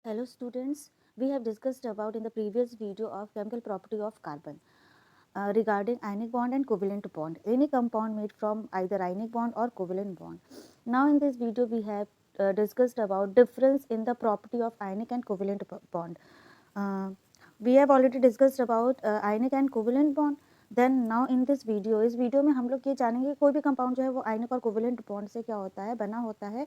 Hello students, we have discussed about in the previous video of chemical property of carbon regarding ionic bond and covalent bond, any compound made from either ionic bond or covalent bond. Now in this video we have discussed about difference in the property of ionic and covalent bond. Uh, we have already discussed about ionic and covalent bond. Then now in this video, इस वीडियो में हम लोग ये जानेंगे कोई भी compound जो है वो आयनिक और कोवलेंट बॉन्ड से क्या होता है, बना होता है।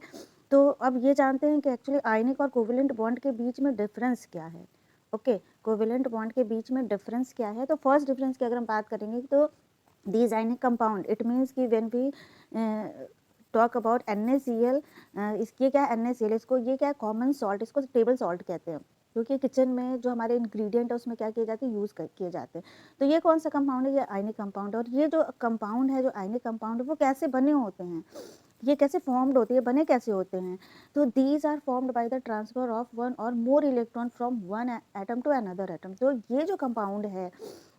तो अब ये जानते हैं कि एक्चुअली आयनिक और कोवलेंट बॉन्ड के बीच में डिफरेंस क्या है। ओके, कोवलेंट बॉन्ड के बीच में डिफरेंस क्या है। तो फर्स्ट डिफरेंस की अगर हम बात करेंगे तो these ionic compound, it means कि when we talk about NaCl, इसके क्या है NaCl, इसको ये क्या है कॉमन सॉल्ट, इसको टेबल सॉल्ट कहते हैं, क्योंकि किचन में जो हमारे इंग्रेडिएंट है उसमें क्या किए जाते हैं, यूज़ किए जाते हैं। तो ये कौन सा कंपाउंड है, ये आयनिक कंपाउंड। और ये जो कंपाउंड है, जो आयनिक कंपाउंड है, वो कैसे बने होते हैं, ये कैसे फॉर्म्ड होते हैं, बने कैसे होते हैं। तो these are formed by the transfer of one और more electron from one atom to another atom. तो ये जो कंपाउंड है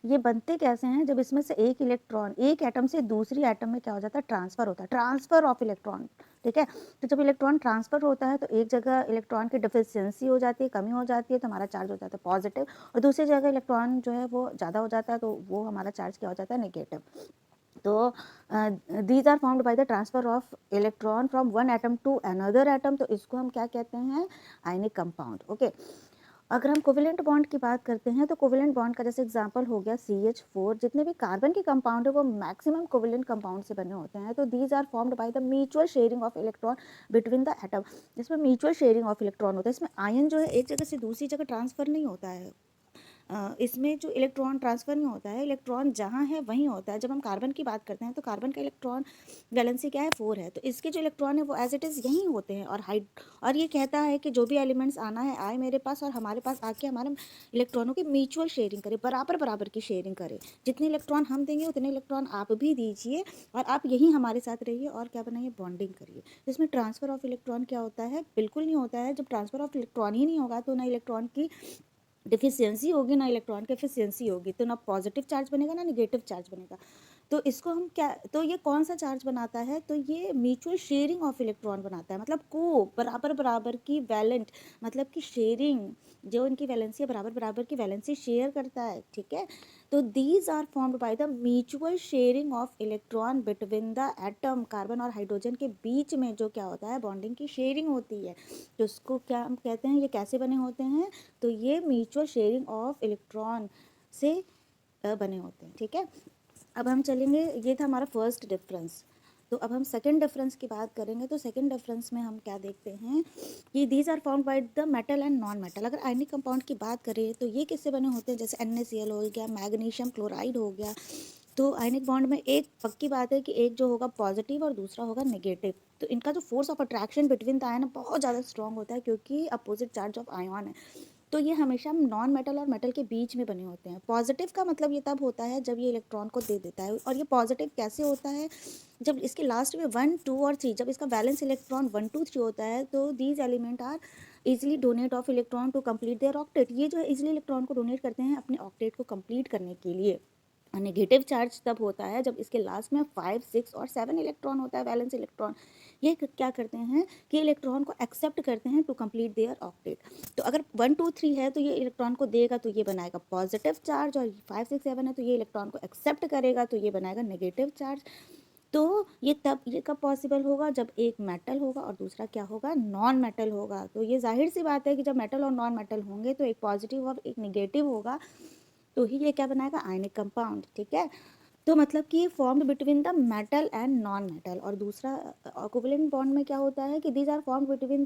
ये बनते कैसे हैं, जब इसमें से एक इलेक्ट्रॉन एक एटम से दूसरी एटम में क्या हो जाता है, ट्रांसफर होता है, ट्रांसफर ऑफ इलेक्ट्रॉन। ठीक है, तो जब इलेक्ट्रॉन ट्रांसफर होता है तो एक जगह इलेक्ट्रॉन की डिफिशियंसी हो जाती है, कमी हो जाती है, तो हमारा चार्ज हो जाता है पॉजिटिव, और दूसरी जगह इलेक्ट्रॉन जो है वो ज़्यादा हो जाता है तो वो हमारा चार्ज क्या हो जाता है, नेगेटिव। तो these are formed by the transfer of electron from one atom to another atom. तो इसको हम क्या कहते हैं, आयनिक कंपाउंड। ओके, अगर हम कोवेलेंट बॉन्ड की बात करते हैं तो कोवेलेंट बॉन्ड का जैसे एग्जांपल हो गया CH4। जितने भी कार्बन के कंपाउंड है वो मैक्सिमम कोवेलेंट कंपाउंड से बने होते हैं। तो these are formed by the mutual sharing of electron between the atom. जिसमें म्यूचुअल शेयरिंग ऑफ इलेक्ट्रॉन होता है, इसमें आयन जो है एक जगह से दूसरी जगह ट्रांसफर नहीं होता है। इसमें जो इलेक्ट्रॉन ट्रांसफर नहीं होता है, इलेक्ट्रॉन जहाँ है वहीं होता है। जब हम कार्बन की बात करते हैं तो कार्बन का इलेक्ट्रॉन वैलेंसी क्या है, 4 है, तो इसके जो इलेक्ट्रॉन है वो एज इट इज़ यहीं होते हैं। और ये कहता है कि जो भी एलिमेंट्स आना है आए मेरे पास, और हमारे पास आके हमारे इलेक्ट्रॉनों की म्यूचुअल शेयरिंग करे, बराबर बराबर की शेयरिंग करे। जितने इलेक्ट्रॉन हम देंगे उतने इलेक्ट्रॉन आप भी दीजिए, और आप यहीं हमारे साथ रहिए और क्या बनाइए, बॉन्डिंग करिए। इसमें ट्रांसफर ऑफ इलेक्ट्रॉन क्या होता है, बिल्कुल नहीं होता है। जब ट्रांसफर ऑफ इलेक्ट्रॉन ही नहीं होगा तो ना इलेक्ट्रॉन की डिफिशियंसी होगी, ना इलेक्ट्रॉन की एफिशिएंसी होगी, तो ना पॉजिटिव चार्ज बनेगा ना निगेटिव चार्ज बनेगा। तो इसको हम क्या, तो ये कौन सा चार्ज बनाता है, तो ये म्यूचुअल शेयरिंग ऑफ इलेक्ट्रॉन बनाता है। मतलब को बराबर बराबर की वैलेंट, मतलब कि शेयरिंग, जो इनकी वैलेंसी है बराबर बराबर की वैलेंसी शेयर करता है। ठीक है, तो these are formed by the mutual sharing of electron between the atom. Carbon और हाइड्रोजन के बीच में जो क्या होता है, बॉन्डिंग की शेयरिंग होती है। तो उसको क्या हम कहते हैं, ये कैसे बने होते हैं, तो ये म्यूचुअल शेयरिंग ऑफ इलेक्ट्रॉन से बने होते हैं। ठीक है, अब हम चलेंगे, ये था हमारा फर्स्ट डिफरेंस। तो अब हम सेकंड डिफरेंस की बात करेंगे। तो सेकंड डिफरेंस में हम क्या देखते हैं कि these are found by the metal and non metal. अगर आयनिक कंपाउंड की बात करें तो ये किससे बने होते हैं, जैसे NaCl हो गया, मैग्नीशियम क्लोराइड हो गया। तो आयनिक बॉन्ड में एक पक्की बात है कि एक जो होगा पॉजिटिव और दूसरा होगा नेगेटिव। तो इनका जो force of attraction between the ion बहुत ज़्यादा स्ट्रॉन्ग होता है, क्योंकि अपोजिट चार्ज ऑफ आयन है। तो ये हमेशा नॉन मेटल और मेटल के बीच में बने होते हैं। पॉजिटिव का मतलब ये तब होता है जब ये इलेक्ट्रॉन को दे देता है, और ये पॉजिटिव कैसे होता है, जब इसके लास्ट में 1 2 और 3, जब इसका वैलेंस इलेक्ट्रॉन 1 2 3 होता है, तो these element are easily donate of electron to complete their octet. ये जो है इजिली इलेक्ट्रॉन को डोनेट करते हैं अपने ऑक्टेट को कंप्लीट करने के लिए। नेगेटिव चार्ज तब होता है जब इसके लास्ट में 5 6 और 7 इलेक्ट्रॉन होता है, वैलेंस इलेक्ट्रॉन। ये क्या करते हैं कि इलेक्ट्रॉन को एक्सेप्ट करते हैं टू कंप्लीट देयर ऑक्टेट। तो अगर 1 2 3 है तो ये इलेक्ट्रॉन को देगा, तो ये बनाएगा पॉजिटिव चार्ज, और 5 6 7 है तो ये इलेक्ट्रॉन को एक्सेप्ट करेगा, तो ये बनाएगा नेगेटिव चार्ज। तो ये कब पॉसिबल होगा, जब एक मेटल होगा और दूसरा क्या होगा, नॉन मेटल होगा। तो ये जाहिर सी बात है कि जब मेटल और नॉन मेटल होंगे तो एक पॉजिटिव और एक नेगेटिव होगा, तो ही ये क्या बनाएगा, आयनिक कंपाउंड। ठीक है, तो मतलब कि ये formed between the metal and non metal. और दूसरा कोवेलेंट बॉन्ड में क्या होता है कि these are formed between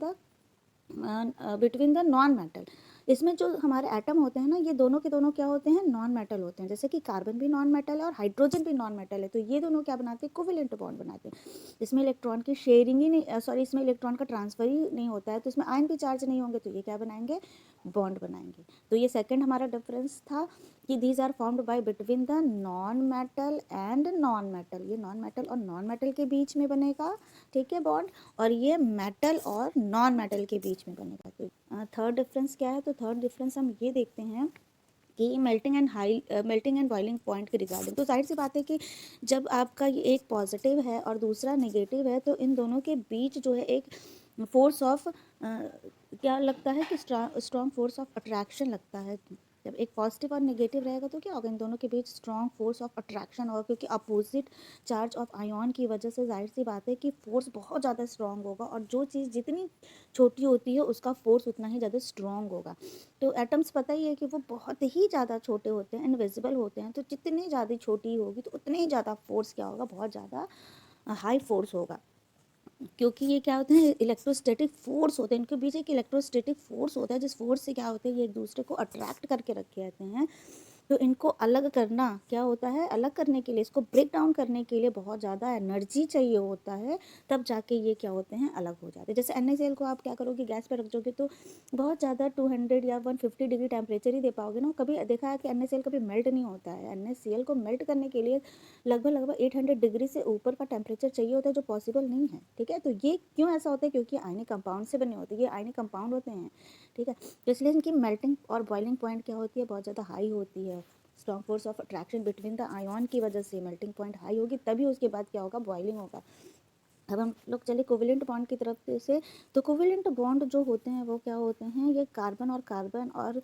the non metal. इसमें जो हमारे एटम होते हैं ना, ये दोनों के दोनों क्या होते हैं, नॉन मेटल होते हैं। जैसे कि कार्बन भी नॉन मेटल है और हाइड्रोजन भी नॉन मेटल है, तो ये दोनों क्या बनाते हैं, कोवेलेंट बॉन्ड बनाते हैं। इसमें इलेक्ट्रॉन की शेयरिंग ही नहीं, सॉरी, इसमें इलेक्ट्रॉन का ट्रांसफर ही नहीं होता है, तो इसमें आयन भी चार्ज नहीं होंगे, तो ये क्या बनाएंगे, बॉन्ड बनाएंगे। तो ये सेकंड हमारा डिफरेंस था कि these are formed by between the non metal and non metal. ये नॉन मेटल और नॉन मेटल के बीच में बनेगा, ठीक है, बॉन्ड, और ये मेटल और नॉन मेटल के बीच में बनेगा। तो थर्ड डिफरेंस क्या है, तो थर्ड डिफरेंस हम ये देखते हैं कि मेल्टिंग एंड बॉइलिंग पॉइंट के रिगार्डिंग। तो जाहिर सी बात है कि जब आपका ये एक पॉजिटिव है और दूसरा नेगेटिव है, तो इन दोनों के बीच जो है एक फोर्स ऑफ क्या लगता है कि स्ट्रॉन्ग फोर्स ऑफ अट्रैक्शन लगता है। जब एक पॉजिटिव और नेगेटिव रहेगा तो क्या होगा, इन दोनों के बीच स्ट्रॉन्ग फोर्स ऑफ अट्रैक्शन होगा, क्योंकि अपोजिट चार्ज ऑफ आयन की वजह से जाहिर सी बात है कि फोर्स बहुत ज़्यादा स्ट्रॉन्ग होगा, और जो चीज़ जितनी छोटी होती है उसका फोर्स उतना ही ज़्यादा स्ट्रॉन्ग होगा। तो एटम्स पता ही है कि वो बहुत ही ज़्यादा छोटे होते हैं, इनविजिबल होते हैं, तो जितनी ज़्यादा छोटी होगी तो उतनी ही ज़्यादा फोर्स क्या होगा, बहुत ज़्यादा हाई फोर्स होगा, क्योंकि ये क्या होते हैं, इलेक्ट्रोस्टैटिक फोर्स होते हैं, इनके बीच एक इलेक्ट्रोस्टैटिक फोर्स होता है, जिस फोर्स से क्या होता है, ये एक दूसरे को अट्रैक्ट करके रखे रहते हैं। तो इनको अलग करना क्या होता है, अलग करने के लिए, इसको ब्रेक डाउन करने के लिए बहुत ज़्यादा एनर्जी चाहिए होता है, तब जाके ये क्या होते हैं, अलग हो जाते हैं। जैसे NaCl को आप क्या करोगे, गैस पर रख दोगे तो बहुत ज़्यादा 200 या 150 डिग्री टेम्परेचर ही दे पाओगे ना। कभी देखा है कि NaCl कभी मेल्ट नहीं होता है। NaCl को मेल्ट करने के लिए लगभग 800 डिग्री से ऊपर का टेम्परेचर चाहिए होता है, जो पॉसिबल नहीं है। ठीक है, तो ये क्यों ऐसा होता है, क्योंकि आयनिक कंपाउंड से बने होते हैं, ये आयनिक कंपाउंड होते हैं। ठीक है, तो इसलिए इनकी मेल्टिंग और बॉइलिंग पॉइंट क्या होती है, बहुत ज़्यादा हाई होती है। Strong force of attraction between the ion की वजह से मेल्टिंग पॉइंट हाई होगी, तभी उसके बाद क्या होगा, बॉइलिंग होगा। अब हम लोग चले कोवेलेंट बॉन्ड की तरफ से। तो कोवेलेंट बॉन्ड जो होते हैं वो क्या होते हैं, ये कार्बन और कार्बन और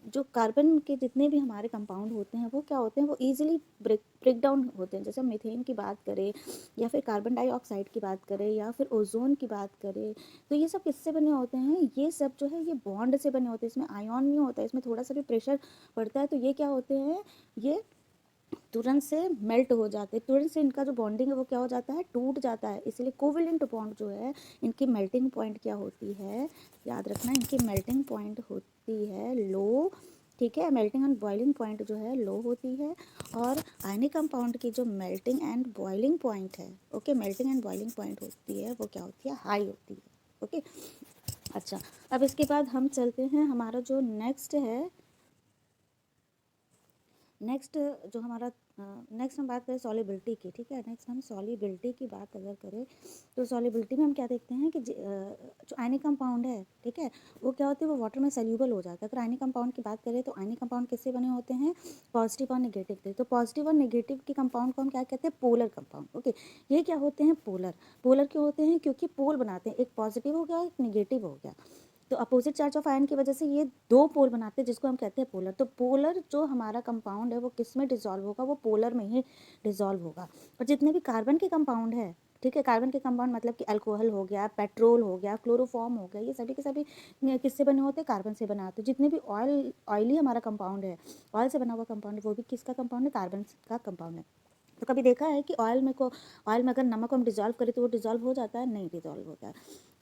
जो कार्बन के जितने भी हमारे कंपाउंड होते हैं वो क्या होते हैं, वो इजीली ब्रेक डाउन होते हैं। जैसे हम मीथेन की बात करें, या फिर कार्बन डाइऑक्साइड की बात करें, या फिर ओजोन की बात करें, तो ये सब किससे बने होते हैं, ये सब जो है ये बॉन्ड से बने होते हैं। इसमें आयन नहीं होता है, इसमें थोड़ा सा भी प्रेशर पड़ता है तो ये क्या होते हैं, ये तुरंत से मेल्ट हो जाते हैं, तुरंत से इनका जो बॉन्डिंग है वो क्या हो जाता है, टूट जाता है। इसलिए कोवेलेंट बॉन्ड जो है, इनकी मेल्टिंग पॉइंट क्या होती है, याद रखना, इनकी मेल्टिंग पॉइंट होती है लो। ठीक है, मेल्टिंग एंड बॉइलिंग पॉइंट जो है लो होती है, और आयनिक कंपाउंड की जो मेल्टिंग एंड बॉइलिंग पॉइंट है, okay, melting and boiling point होती है, वो क्या होती है, हाई होती है। ओके, अच्छा, अब इसके बाद हम चलते हैं, हमारा जो नेक्स्ट जो हमारा नेक्स्ट हम बात करें सॉलिबिलिटी की। ठीक है, नेक्स्ट हम सॉलिबिलिटी की बात अगर करें तो सॉलिबिलिटी में हम क्या देखते हैं कि जो आयनिक कंपाउंड है, ठीक है, वो क्या होते हैं, वो वाटर में सल्यूबल हो जाता है। अगर आयनिक कंपाउंड की बात करें तो आयनिक कंपाउंड किससे बने होते हैं, पॉजिटिव और नेगेटिव थे। तो पॉजिटिव और नेगेटिव के कंपाउंड को हम क्या कहते हैं, पोलर कंपाउंड। ओके, ये क्या होते हैं, पोलर। पोलर क्यों होते हैं, क्योंकि पोल बनाते हैं, एक पॉजिटिव हो गया, एक नेगेटिव हो गया, तो अपोजिट चार्ज ऑफ आयन की वजह से ये दो पोल बनाते हैं, जिसको हम कहते हैं पोलर। तो पोलर जो हमारा कंपाउंड है वो किस में डिसॉल्व होगा, वो पोलर में ही डिसॉल्व होगा। और जितने भी कार्बन के कंपाउंड है, ठीक है, कार्बन के कंपाउंड मतलब कि अल्कोहल हो गया, पेट्रोल हो गया, क्लोरोफॉर्म हो गया, ये सभी के सभी किससे बने होते हैं, कार्बन से बना होते हैं। जितने भी ऑयली हमारा कंपाउंड है, ऑयल से बना हुआ कंपाउंड, वो भी किसका कंपाउंड है, कार्बन का कंपाउंड है। तो कभी देखा है कि ऑयल में अगर नमक को हम डिज़ोल्व करें तो वो डिज़ोल्व हो जाता है, नहीं डिज़ोल्व होता है।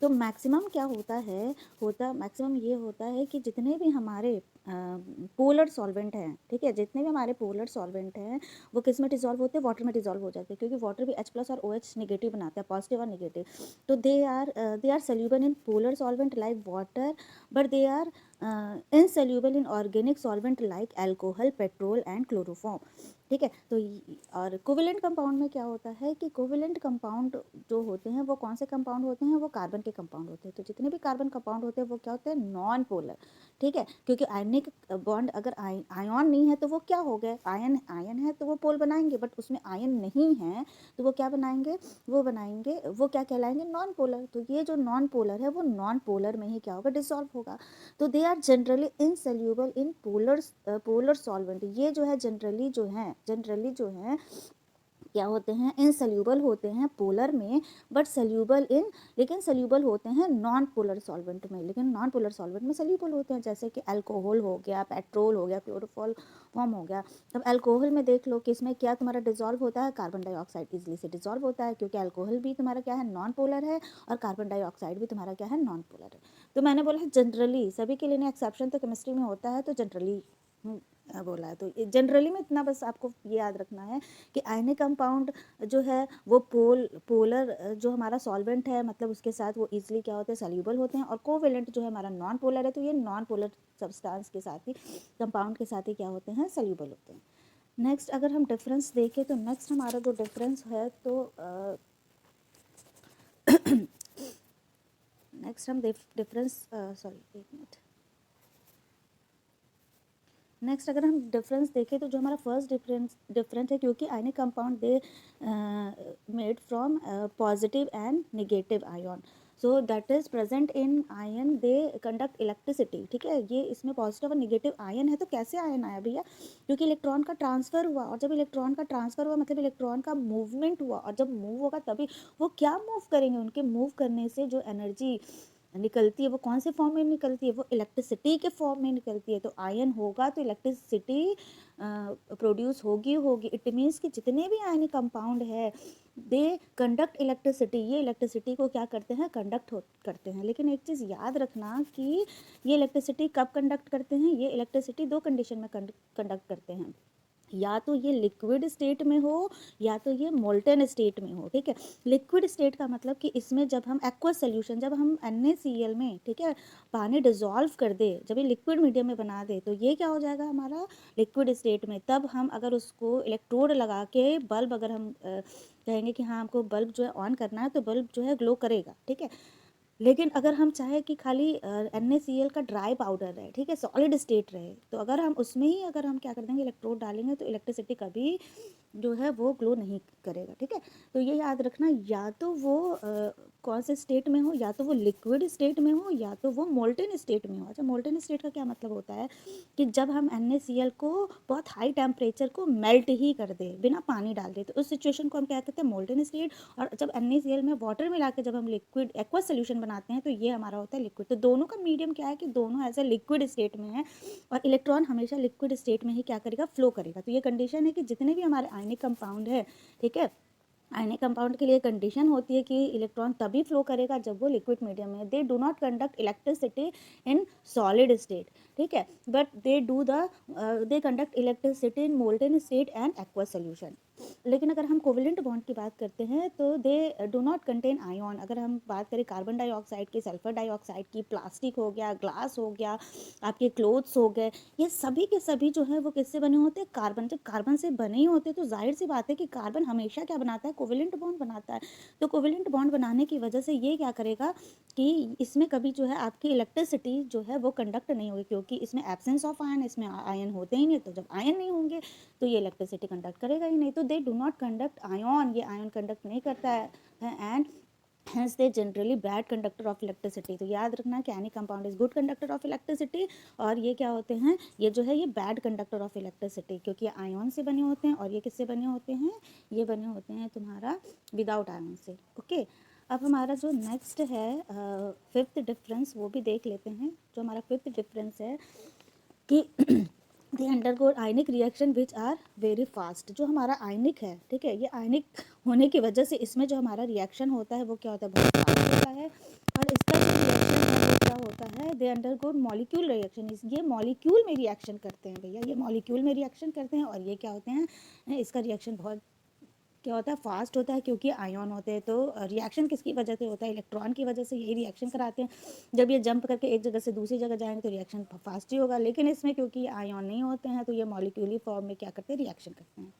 तो मैक्सिमम क्या होता मैक्सिमम ये होता है कि जितने भी हमारे पोलर सॉल्वेंट हैं, ठीक है, जितने भी हमारे पोलर सॉल्वेंट हैं वो किस में डिज़ोल्व होते हैं, वाटर में डिज़ोल्व हो जाते हैं, क्योंकि वाटर भी H+ और OH नेगेटिव बनाते हैं, पॉजिटिव और नेगेटिव। तो they are soluble in polar solvent like water, but they are insoluble in organic solvent like alcohol, petrol and chloroform. ठीक है, तो और कोवेलेंट कंपाउंड में क्या होता है कि कोवेलेंट कंपाउंड जो होते हैं वो कौन से कंपाउंड होते हैं, वो कार्बन के कंपाउंड होते हैं। तो जितने भी कार्बन कंपाउंड होते हैं वो क्या होते हैं, नॉन पोलर। ठीक है, क्योंकि आयनिक बॉन्ड अगर आयन नहीं है तो वो क्या हो गए, आयन आयन है तो वो पोल बनाएंगे, बट उसमें आयन नहीं है तो वो क्या बनाएंगे, वो क्या कहलाएंगे, नॉन पोलर। तो ये जो नॉन पोलर है वो नॉन पोलर में ही क्या होगा, डिसॉल्व होगा। तो they are generally insoluble in polar solvent. ये जो है जनरली जो है क्या होते हैं, इनसोल्यूबल होते हैं पोलर में, बट सोल्यूबल इन, लेकिन सोल्यूबल होते हैं नॉन पोलर सॉल्वेंट में, लेकिन नॉन पोलर सॉल्वेंट में सोल्यूबल होते हैं, जैसे कि अल्कोहल हो गया, पेट्रोल हो गया, क्लोरोफॉर्म फॉर्म हो गया। अब अल्कोहल में देख लो कि इसमें क्या तुम्हारा डिजॉल्व होता है, कार्बन डाइऑक्साइड इजिली से डिजॉल्व होता है, क्योंकि अल्कोहल भी तुम्हारा क्या है, नॉन पोलर है, और कार्बन डाइऑक्साइड भी तुम्हारा क्या है, नॉन पोलर है। तो मैंने बोला जनरली, सभी के लिए एक्सेप्शन तो केमिस्ट्री में होता है, तो जनरली बोला है। तो जनरली में इतना बस आपको ये याद रखना है कि आयनिक कंपाउंड जो है वो पोलर जो हमारा सॉल्वेंट है, मतलब उसके साथ वो इजीली क्या होते हैं, सॉल्यूबल होते हैं, और कोवेलेंट जो है हमारा नॉन पोलर है, तो ये नॉन पोलर सब्सटेंस के साथ ही, कंपाउंड के साथ ही क्या होते हैं, सॉल्यूबल होते हैं। नेक्स्ट अगर हम डिफरेंस देखें तो नेक्स्ट हमारा जो डिफरेंस है तो नेक्स्ट हम डिफरेंस सॉरी एक मिनट, नेक्स्ट अगर हम डिफरेंस देखें तो जो हमारा फर्स्ट डिफरेंस है, क्योंकि ionic compound they made from positive and negative ion. So that is present in ion, they conduct electricity, ठीक है। ये इसमें पॉजिटिव और निगेटिव आयन है। तो कैसे आयन आया भैया, क्योंकि इलेक्ट्रॉन का ट्रांसफर हुआ, और जब इलेक्ट्रॉन का ट्रांसफर हुआ मतलब इलेक्ट्रॉन का मूवमेंट हुआ, और जब मूव होगा तभी वो क्या मूव करेंगे, उनके मूव करने से जो एनर्जी निकलती है वो कौन से फॉर्म में निकलती है, वो इलेक्ट्रिसिटी के फॉर्म में निकलती है। तो आयन होगा तो इलेक्ट्रिसिटी प्रोड्यूस होगी होगी। इट मीन्स कि जितने भी आयनिक कंपाउंड है दे कंडक्ट इलेक्ट्रिसिटी, ये इलेक्ट्रिसिटी को क्या करते हैं, कंडक्ट करते हैं। लेकिन एक चीज़ याद रखना कि ये इलेक्ट्रिसिटी कब कंडक्ट करते हैं, ये इलेक्ट्रिसिटी दो कंडीशन में कंडक्ट करते हैं, या तो ये लिक्विड स्टेट में हो या तो ये मोल्टेन स्टेट में हो, ठीक है। लिक्विड स्टेट का मतलब कि इसमें जब हम एक्वस सोल्यूशन, जब हम NaCl में, ठीक है, पानी डिजोल्व कर दे, जब ये लिक्विड मीडियम में बना दे, तो ये क्या हो जाएगा हमारा लिक्विड स्टेट में। तब हम अगर उसको इलेक्ट्रोड लगा के बल्ब, अगर हम कहेंगे कि हाँ हमको बल्ब जो है ऑन करना है, तो बल्ब जो है ग्लो करेगा, ठीक है। लेकिन अगर हम चाहे कि खाली NaCl का ड्राई पाउडर रहे, ठीक है, सॉलिड स्टेट रहे, तो अगर हम उसमें ही अगर हम क्या कर देंगे, इलेक्ट्रोड डालेंगे, तो इलेक्ट्रिसिटी कभी जो है वो ग्लो नहीं करेगा, ठीक है। तो ये याद रखना, या तो वो कौन से स्टेट में हो, या तो वो लिक्विड स्टेट में हो या तो वो मोल्टेन स्टेट में हो। अच्छा, मोल्टेन स्टेट का क्या मतलब होता है कि जब हम NaCl को बहुत हाई टेम्परेचर को मेल्ट ही कर दे बिना पानी डाल दे, तो उस सिचुएशन को हम क्या कहते हैं, मोल्टेन स्टेट। और जब NaCl में वाटर मिला के जब हम लिक्विड एक्वस सोल्यूशन बनाते हैं, तो ये हमारा होता है लिक्विड। तो दोनों का मीडियम क्या है कि दोनों एज ए लिक्विड स्टेट में है, और इलेक्ट्रॉन हमेशा लिक्विड स्टेट में ही क्या करेगा, फ्लो करेगा। तो ये कंडीशन है कि जितने भी हमारे आयनिक कंपाउंड है, ठीक है, आयनिक कंपाउंड के लिए कंडीशन होती है कि इलेक्ट्रॉन तभी फ्लो करेगा जब वो लिक्विड मीडियम में। They do not conduct electricity in solid state, ठीक है, but they conduct electricity in molten state and aqueous solution. लेकिन अगर हम कोवेलेंट बॉन्ड की बात करते हैं तो they do not contain ion. अगर हम बात करें कार्बन डाइऑक्साइड की, सल्फर डाइऑक्साइड की, प्लास्टिक हो गया, ग्लास हो गया, आपके क्लोथ्स हो गए, ये सभी के सभी जो है वो किससे बने होते हैं, कार्बन। जब कार्बन से बने ही होते हैं तो जाहिर सी बात है कि कार्बन हमेशा क्या बनाता है, कोवेलेंट बॉन्ड बनाता है। तो कोवेलेंट बॉन्ड बनाने की वजह से ये क्या करेगा कि इसमें कभी जो है आपकी इलेक्ट्रिसिटी जो है वो कंडक्ट नहीं होगी, क्योंकि इसमें एब्सेंस ऑफ आयन, इसमें आयन होते ही नहीं। तो जब आयन नहीं होंगे तो ये इलेक्ट्रिसिटी कंडक्ट करेगा ही नहीं। तो they do not conduct ion, ये आयन कंडक्ट नहीं करता है, and hence they generally bad conductor of electricity। तो याद रखना कि any compound is good conductor of electricity, और ये क्या होते हैं, ये जो है ये bad conductor of electricity, क्योंकि ये आयन से बने होते हैं। और ये किससे बने होते हैं, ये बने होते हैं तुम्हारा विदाउट आयन से, ओके। अब हमारा जो नेक्स्ट है फिफ्थ डिफरेंस, वो भी देख लेते हैं। जो हमारा फिफ्थ डिफरेंस है कि they undergo ionic reaction which are very fast. जो हमारा आयनिक है, ठीक है, ये आयनिक होने की वजह से इसमें जो हमारा रिएक्शन होता है वो क्या होता है, बहुत फास्ट होता है। और इसका जो रिएक्शन है वो क्या होता है, दे अंडरगो मॉलिक्यूल रिएक्शन। ये मॉलिक्यूल में रिएक्शन करते हैं भैया, ये मॉलिक्यूल में रिएक्शन करते हैं। और ये क्या होते हैं, इसका रिएक्शन बहुत क्या होता है, फास्ट होता है, क्योंकि आयन होते हैं। तो रिएक्शन किसकी वजह से होता है, इलेक्ट्रॉन की वजह से यही रिएक्शन कराते हैं। जब ये जंप करके एक जगह से दूसरी जगह जाएंगे तो रिएक्शन फास्ट ही होगा। लेकिन इसमें क्योंकि आयन नहीं होते हैं तो ये मॉलिक्यूलर फॉर्म में क्या करते हैं, रिएक्शन करते हैं।